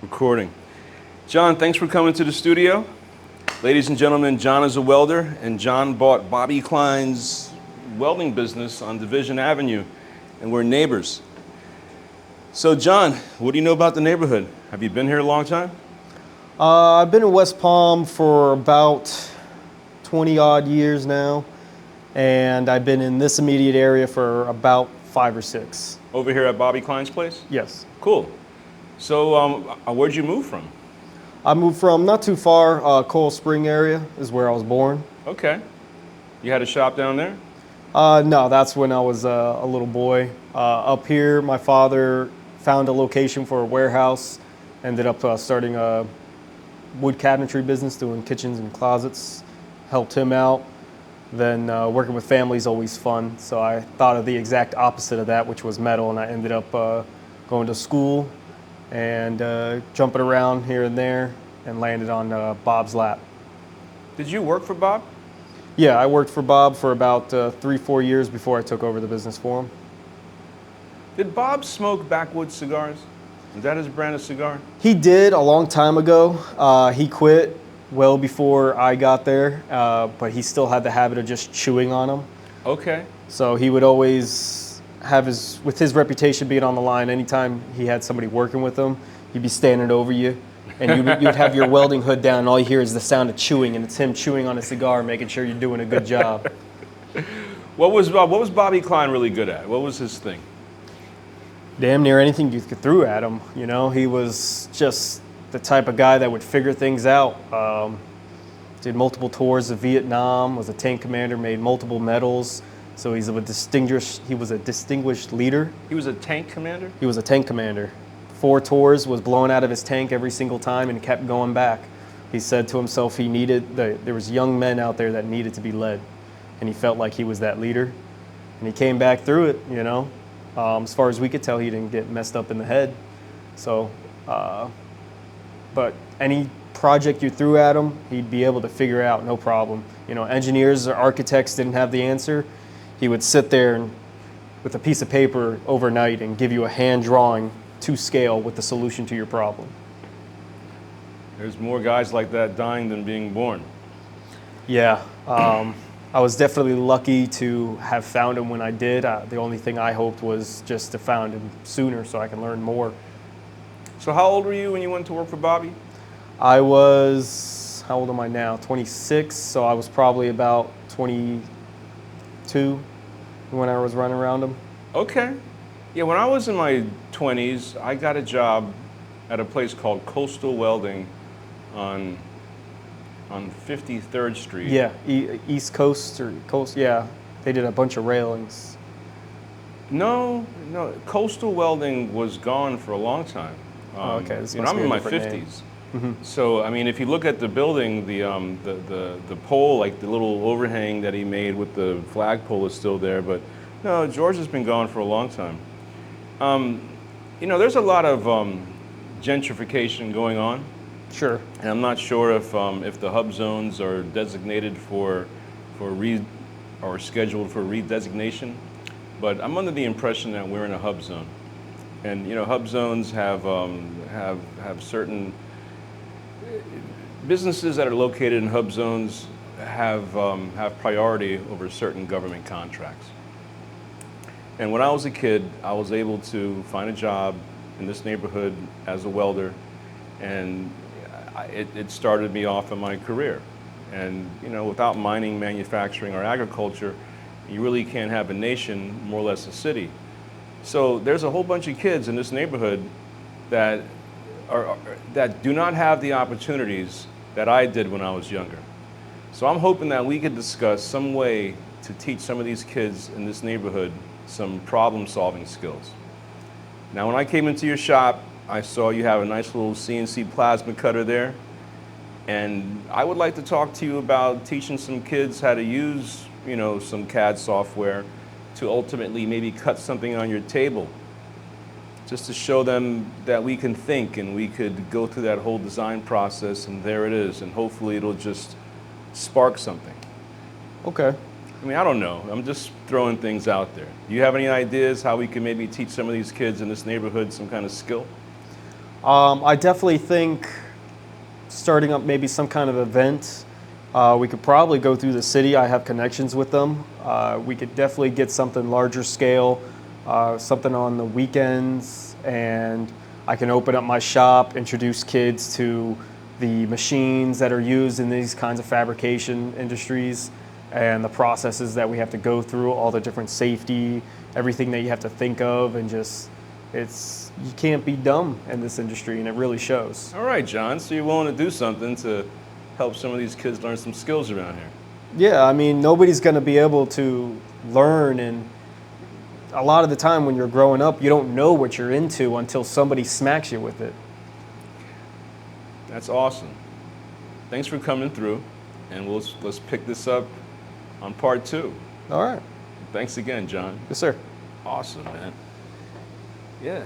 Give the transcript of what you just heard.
Recording. John, thanks for coming to the studio. Ladies and gentlemen, John is a welder, and John bought Bobby Kline's welding business on Division Avenue, and we're neighbors. So, John, what do you know about the neighborhood? Have you been here a long time? I've been in West Palm for about 20 odd years now, and I've been in this immediate area for about 5 or 6. Over here at Bobby Kline's place? Yes. Cool. So, where'd you move from? I moved from not too far, Coral Spring area is where I was born. Okay. You had a shop down there? No, that's when I was a little boy. Up here, my father found a location for a warehouse, ended up starting a wood cabinetry business, doing kitchens and closets, helped him out. Then working with family is always fun, so I thought of the exact opposite of that, which was metal, and I ended up going to school and jumping around here and there and landed on Bob's lap. Did you work for Bob? Yeah, I worked for Bob for about 3-4 years before I took over the business for him. Did Bob smoke backwoods cigars? Is that his brand of cigar? He did a long time ago. He quit well before I got there, but he still had the habit of just chewing on them. Okay. So he would always have with his reputation being on the line, anytime he had somebody working with him, he'd be standing over you, and you'd have your welding hood down, and all you hear is the sound of chewing, and it's him chewing on a cigar, making sure you're doing a good job. What was Bobby Kline really good at? What was his thing? Damn near anything you threw at him. You know, he was just the type of guy that would figure things out. Did multiple tours of Vietnam, was a tank commander, made multiple medals. So he was a distinguished leader. He was a tank commander? He was a tank commander. 4 tours, was blown out of his tank every single time and kept going back. He said to himself there was young men out there that needed to be led. And he felt like he was that leader. And he came back through it, you know. As far as we could tell, he didn't get messed up in the head. So, but any project you threw at him, he'd be able to figure out, no problem. You know, engineers or architects didn't have the answer. He would sit there with a piece of paper overnight and give you a hand drawing to scale with the solution to your problem. There's more guys like that dying than being born. Yeah, I was definitely lucky to have found him when I did. The only thing I hoped was just to find him sooner so I can learn more. So how old were you when you went to work for Bobby? I was, how old am I now? 26, so I was probably about 22 when I was running around him. Okay. Yeah, when I was in my 20s, I got a job at a place called Coastal Welding on 53rd Street. Yeah, East Coast or Coast, yeah. They did a bunch of railings. No, Coastal Welding was gone for a long time. Okay, this I'm must be in a my different 50s. name. Mm-hmm. So, I mean, if you look at the building, the pole, like the little overhang that he made with the flagpole is still there, but no, George has been gone for a long time. You know, there's a lot of gentrification going on. Sure. And I'm not sure if the hub zones are designated or scheduled for redesignation, but I'm under the impression that we're in a hub zone. And you know, hub zones have certain businesses that are located in hub zones have priority over certain government contracts. And when I was a kid, I was able to find a job in this neighborhood as a welder, and it started me off in my career. And you know, without mining, manufacturing, or agriculture, you really can't have a nation, more or less a city. So there's a whole bunch of kids in this neighborhood that do not have the opportunities that I did when I was younger. So I'm hoping that we could discuss some way to teach some of these kids in this neighborhood some problem-solving skills. Now, when I came into your shop, I saw you have a nice little CNC plasma cutter there, and I would like to talk to you about teaching some kids how to use, you know, some CAD software to ultimately maybe cut something on your table, just to show them that we can think and we could go through that whole design process, and there it is, and hopefully it'll just spark something. Okay. I mean, I don't know. I'm just throwing things out there. Do you have any ideas how we can maybe teach some of these kids in this neighborhood some kind of skill? I definitely think starting up maybe some kind of event. We could probably go through the city. I have connections with them. We could definitely get something larger scale, something on the weekends, and I can open up my shop, introduce kids to the machines that are used in these kinds of fabrication industries and the processes that we have to go through, all the different safety, everything that you have to think of, and just you can't be dumb in this industry, and it really shows. All right, John, so you're willing to do something to help some of these kids learn some skills around here. Yeah, I mean, nobody's going to be able to learn, and a lot of the time when you're growing up, you don't know what you're into until somebody smacks you with it. That's awesome. Thanks for coming through, and let's pick this up on part 2. All right. Thanks again, John. Yes, sir. Awesome, man. Yeah.